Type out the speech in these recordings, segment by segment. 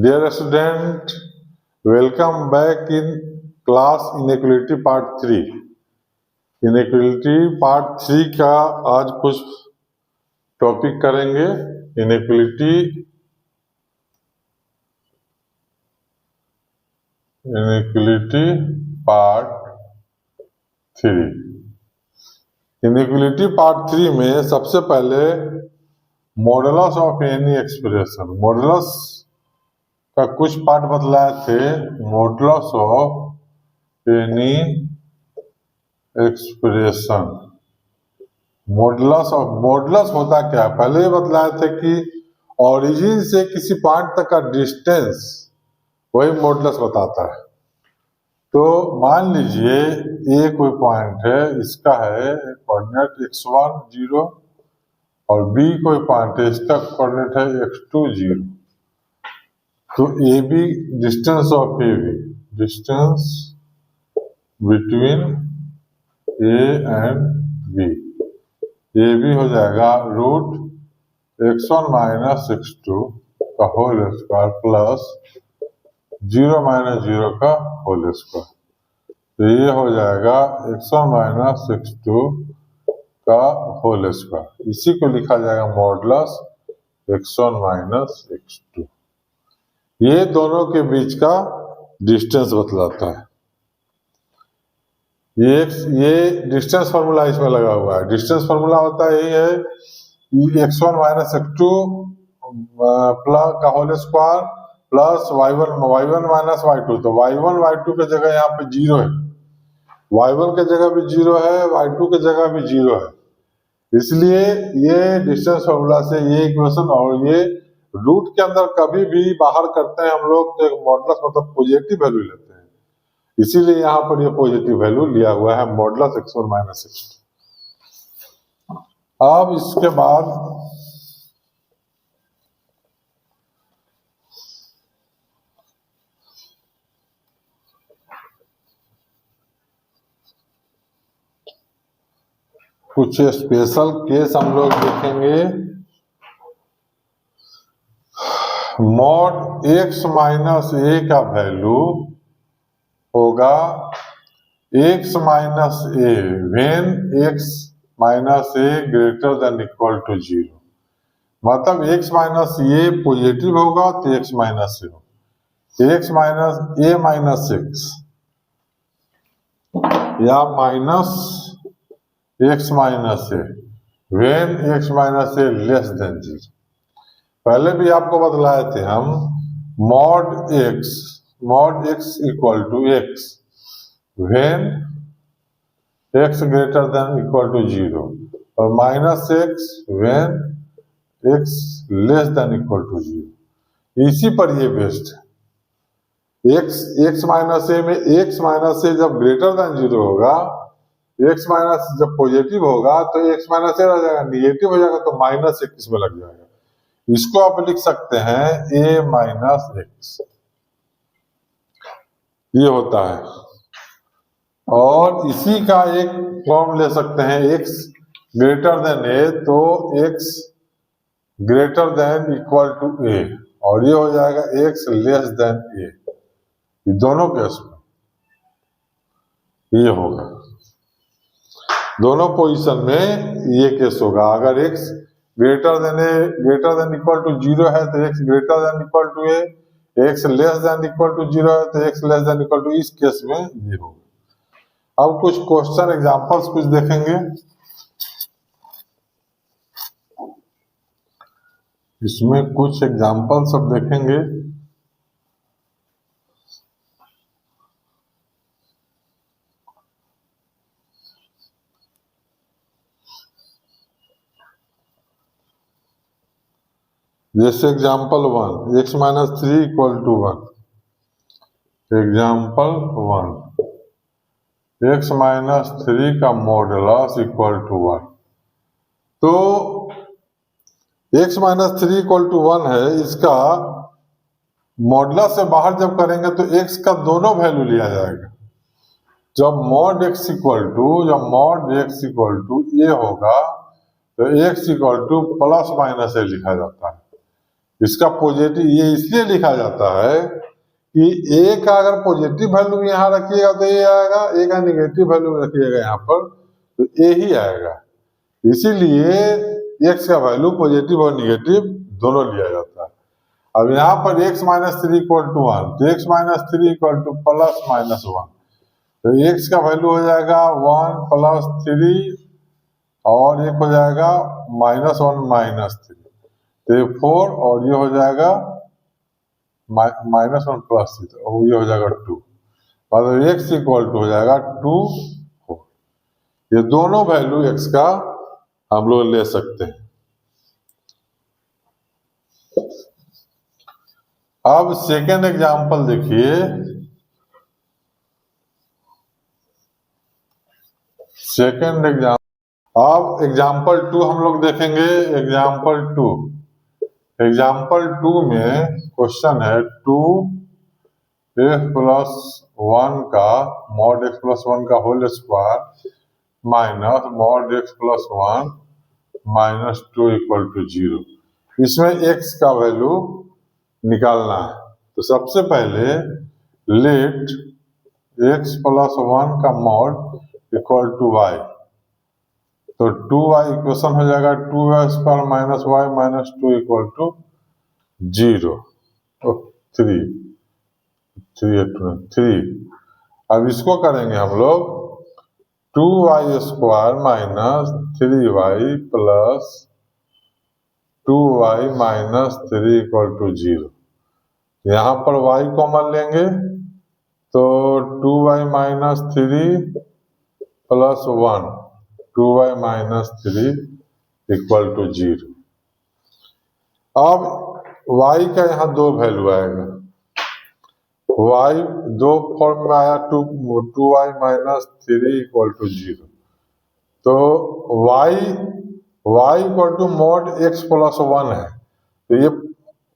Dear student, welcome back in class inequality part 3. inequality part 3 का आज कुछ topic करेंगे. inequality part 3. inequality part 3 में सबसे पहले modulus of any expression, modulus का कुछ पार्ट बतलाए थे. Modulus of any expression, modulus होता क्या है पहले ही बतलाए थे कि ओरिजिन से किसी पॉइंट तक का डिस्टेंस वही मॉडुलस बताता है. तो मान लीजिए ये कोई पॉइंट है, इसका है कोऑर्डिनेट x1 0 और b कोई पॉइंट है, इसका कोऑर्डिनेट है x2 0. तो A B distance of A B, distance between A and B, A B हो जाएगा रूट x1 माइनस x2 का होल स्क्वायर प्लस 0 माइनस 0 का होल स्क्वायर. तो ये हो जाएगा x1 माइनस x2 का होल स्क्वायर. इसी को लिखा जाएगा मॉडुलस x1 माइनस x2. ये दोनों के बीच का डिस्टेंस बतलाता है. ये डिस्टेंस फार्मूला इसमें लगा हुआ है. डिस्टेंस फार्मूला होता है यही है x1 माइनस x2 प्लस का whole square plus y1 minus y2. तो y1 y2 की जगह यहाँ पे 0 है, y1 की जगह भी 0 है, y2 की जगह भी 0 है. इसलिए ये डिस्टेंस फार्मूला से ये इक्वेशन और ये रूट के अंदर कभी भी बाहर करते हैं हम लोग तो एक मॉडुलस मतलब पॉजिटिव वैल्यू लेते हैं. इसीलिए यहाँ पर ये पॉजिटिव वैल्यू लिया हुआ है मॉडुलस x1 माइनस x2. अब इसके बाद कुछ स्पेशल केस हम लोग देखेंगे. मॉड x माइनस a का वैल्यू होगा x minus a when x minus a greater than equal to 0. मतलब x माइनस a पॉजिटिव होगा तो x माइनस a होगा, x minus a minus x या minus x minus a when x minus a less than 0. पहले भी आपको बतलाए थे हम mod x equal to x when x greater than equal to 0 और minus x when x less than equal to 0. इसी पर ये बेस्ड है. x माइनस a में x माइनस a जब ग्रेटर देन 0 होगा, x माइनस जब पॉजिटिव होगा तो x माइनस a रह जाएगा, निगेटिव हो जाएगा तो माइनस x इसमें लग जाएगा. इसको आप लिख सकते हैं a माइनस x, ये होता है. और इसी का एक फॉर्म ले सकते हैं x ग्रेटर देन a, तो x greater than equal to a और ये हो जाएगा x लेस देन a. ये दोनों केस में ये होगा, दोनों पोजीशन में ये केस होगा. अगर x greater than equal to 0 है तो x greater than equal to a, x less than equal to 0 है तो x less than equal to, इस केस में ये होगा. अब कुछ क्वेश्चन एग्जांपल्स कुछ देखेंगे. इसमें कुछ एग्जांपल्स सब देखेंगे. जैसे example 1 x minus 3 equal to 1. Example 1 x minus 3 का मॉडुलस इक्वल टू 1. तो x माइनस 3 इक्वल टू 1 है, इसका मॉडुलस से बाहर जब करेंगे तो x का दोनों वैल्यू लिया जाएगा. जब mod x equal to a होगा तो x equal to plus minus a लिखा जाता है. इसका पॉजिटिव ये इसलिए लिखा जाता है कि ए का अगर पॉजिटिव वैल्यू यहाँ रखिएगा तो ए आएगा, ए का निगेटिव वैल्यू रखिएगा यहाँ पर तो ए ही आएगा। इसीलिए एक्स का वैल्यू पॉजिटिव और निगेटिव दोनों लिया जाता है। अब यहाँ पर x माइनस 3 इक्वल टू 1, तो x minus 3 equal to plus minus 1, तो x का वैल्यू हो जाएगा 1 प्लस 3 और एक हो जाएगा माइनस 1 माइनस 3, तो ये 4 और ये हो जाएगा माइनस 1 प्लस 3, तो ये हो जाएगा 2, मतलब x इक्वल टू हो जाएगा 2 4। ये दोनों वैल्यू x का हम लोग ले सकते हैं। अब सेकेंड एग्जाम्पल देखिए, सेकेंड एग्जाम्पल, अब एग्जाम्पल 2 हम लोग देखेंगे। एग्जाम्पल 2 में क्वेश्चन है 2x प्लस 1 का मॉड x प्लस 1 का whole square minus mod x plus 1 minus 2 equal to 0। इसमें x का वैल्यू निकालना है। तो सबसे पहले लेट x प्लस 1 का मॉड इक्वल टू y, तो 2y इक्वेशन हो जाएगा 2y square minus y minus 2 equal to 0, तो 3। अब इसको करेंगे हम लोग 2y square minus 3y plus 2y minus 3 equal to 0। यहाँ पर y कॉमन लेंगे तो 2y minus 3 plus 1, 2y minus 3 equal to 0। अब y का यहाँ दो वैल्यू आएगा, y दो फॉर्म में आया 2y माइनस 3 इक्वल टू 0, तो y equal to mod x plus 1 है, तो ये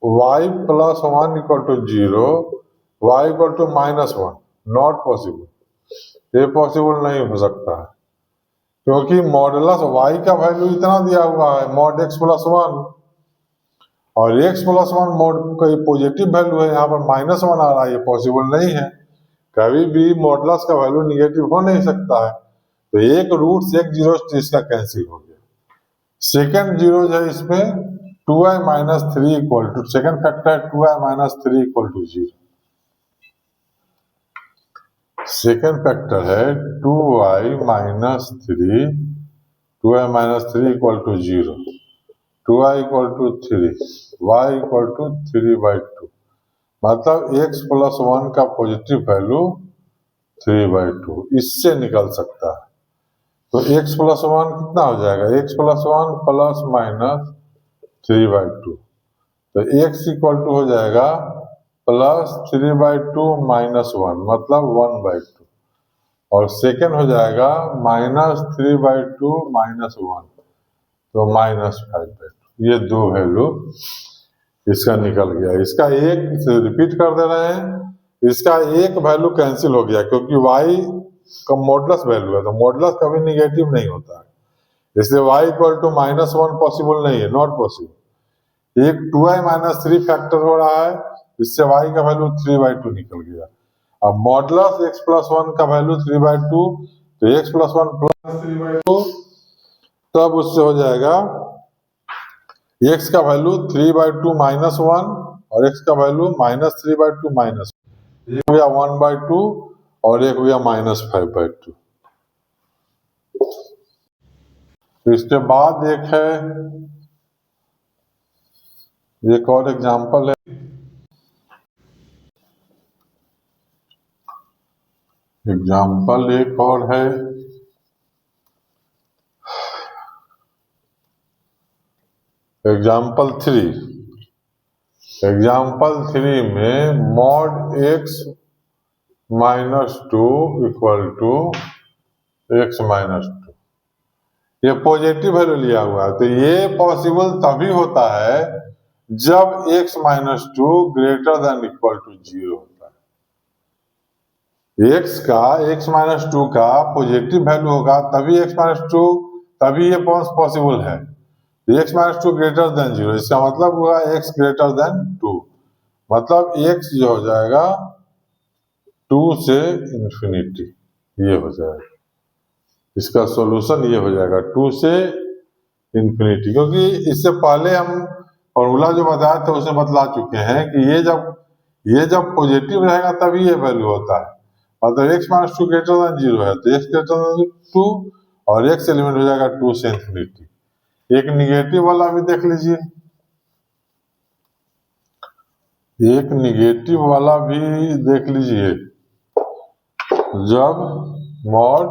y plus 1 equal to 0, y equal to minus 1, not possible, ये पॉसिबल नहीं हो सकता है, क्योंकि मॉडुलस y का वैल्यू इतना दिया हुआ है मॉड x प्लस 1, और x प्लस 1 मॉड का पॉजिटिव वैल्यू है, यहाँ पर माइनस 1 आ रहा है, ये पॉसिबल नहीं है। कभी भी मॉडुलस का वैल्यू निगेटिव हो नहीं सकता है, तो एक रूट से एक जीरो इसका कैंसिल हो गया। सेकेंड जीरो है इसमें 2y minus 3 equal to, second factor है 2y minus 3 equal to 0। Second factor है 2y minus 3 equal to 0, 2y equal to 3, y equal to 3/2, मतलब x प्लस 1 का पॉजिटिव वैल्यू 3/2 इससे निकल सकता है। तो x प्लस 1 कितना हो जाएगा, x प्लस 1 प्लस माइनस 3/2, तो x इक्वल टू हो जाएगा प्लस 3/2 माइनस 1, मतलब 1/2, और सेकेंड हो जाएगा माइनस 3/2 माइनस 1, तो माइनस 5/2। ये दो वैल्यू इसका निकल गया। इसका एक रिपीट कर दे रहे हैं, इसका एक वैल्यू कैंसिल हो गया, क्योंकि y का मॉडुलस वैल्यू है, तो मॉडुलस कभी निगेटिव नहीं होता है, इसलिए y equal to minus 1 possible नहीं है, नॉट पॉसिबल। एक 2y माइनस 3 फैक्टर हो रहा है, इससे y का वैल्यू 3/2 निकल गया। अब मॉडुलस x प्लस 1 का वैल्यू 3/2, तो x प्लस 1 प्लस 3/2, तब उससे हो जाएगा x का वैल्यू 3/2 माइनस 1 और x का वैल्यू माइनस 3/2 माइनस, एक हो गया 1/2 और एक हो गया माइनस 5/2। तो इसके बाद एक है, एक और एग्जांपल है, एग्जांपल एक और है, एग्जांपल 3 में mod x minus 2 equal to x minus 2, ये पॉजिटिव वैल्यू लिया हुआ है, तो ये पॉसिबल तभी होता है जब x minus 2 greater than equal to 0 होता है। x माइनस 2 का पॉजिटिव वैल्यू होगा तभी x माइनस 2, तभी ये पॉसिबल है। X minus two greater than zero, इसका मतलब हुआ एक्स ग्रेटर देन टू, मतलब एक्स जो हो जाएगा टू से इंफिनिटी, ये हो जाएगा इसका सॉल्यूशन, ये हो जाएगा टू से इंफिनिटी। क्योंकि इससे पहले हम फॉर्मूला जो बताया था उसे बतला चुके हैं कि ये जब पॉजिटिव रहेगा तभी ये वैल्यू होता है, मतलब x minus two greater than zero है तो एक्स ग्रेटर देन टू और एक्स एलिमेंट हो जाएगा टू से इंफिनिटी। एक निगेटिव वाला भी देख लीजिए, एक निगेटिव वाला भी देख लीजिए, जब mod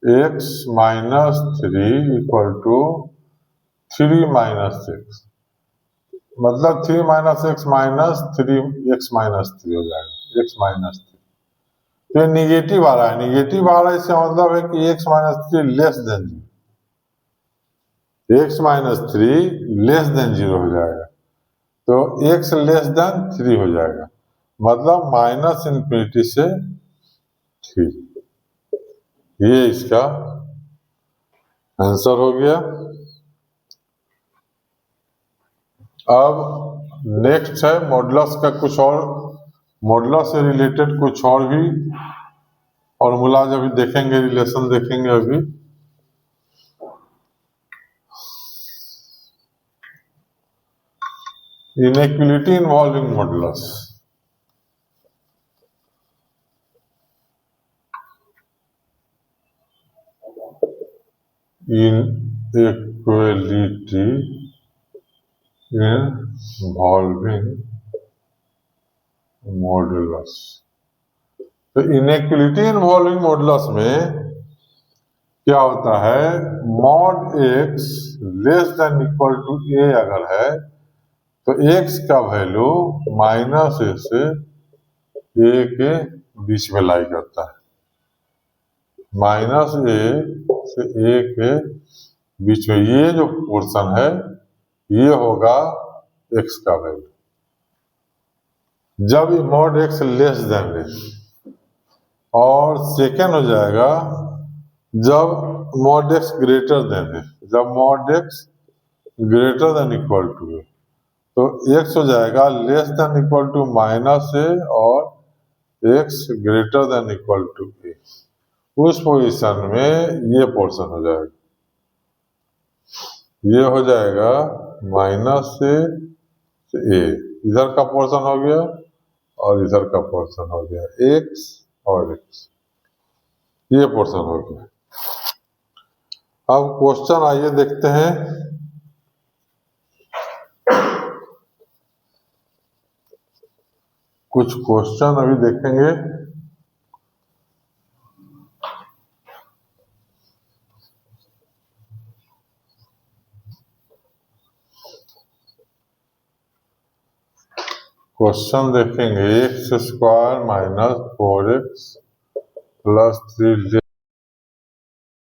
X minus three equal to three minus X, मतलब three minus X minus three X minus three हो जाएगा, एक्स माइनस थ्री, तो निगेटिव आ रहा है, निगेटिव आ रहा है इसका मतलब है कि x minus three less than zero, x minus three less than zero हो जाएगा, तो एक्स लेस देन थ्री हो जाएगा, मतलब माइनस इंफिनिटी से थ्री, ये इसका आंसर हो गया। अब नेक्स्ट है मॉडुलस का कुछ और, मॉडुलस से रिलेटेड कुछ और भी फॉर्मूलाज अभी देखेंगे, रिलेशन देखेंगे अभी। Inequality involving modulus, inequality involving modulus, तो इनइक्वालिटी इन्वॉल्विंग मॉडुलस में क्या होता है, mod X less than equal to A अगर है तो एक्स का वैल्यू माइनस ए से ए के बीच में लाई करता है, माइनस ए से ए के बीच में, ये जो पोर्शन है ये होगा एक्स का वैल्यू जब mod X less than A, और सेकेंड हो जाएगा जब mod X greater than A, जब mod X greater than equal to A, तो एक्स हो जाएगा less than equal to minus A और X greater than equal to A, उस पोजीशन में ये पोर्शन हो जाएगा, ये हो जाएगा माइनस ए से ए, इधर का पोर्शन हो गया और इधर का पोर्शन हो गया एक्स और एक्स, ये पोर्शन हो गया। अब क्वेश्चन आइए देखते हैं, कुछ क्वेश्चन अभी देखेंगे। क्वेश्चन देखेंगे, x square minus four x plus three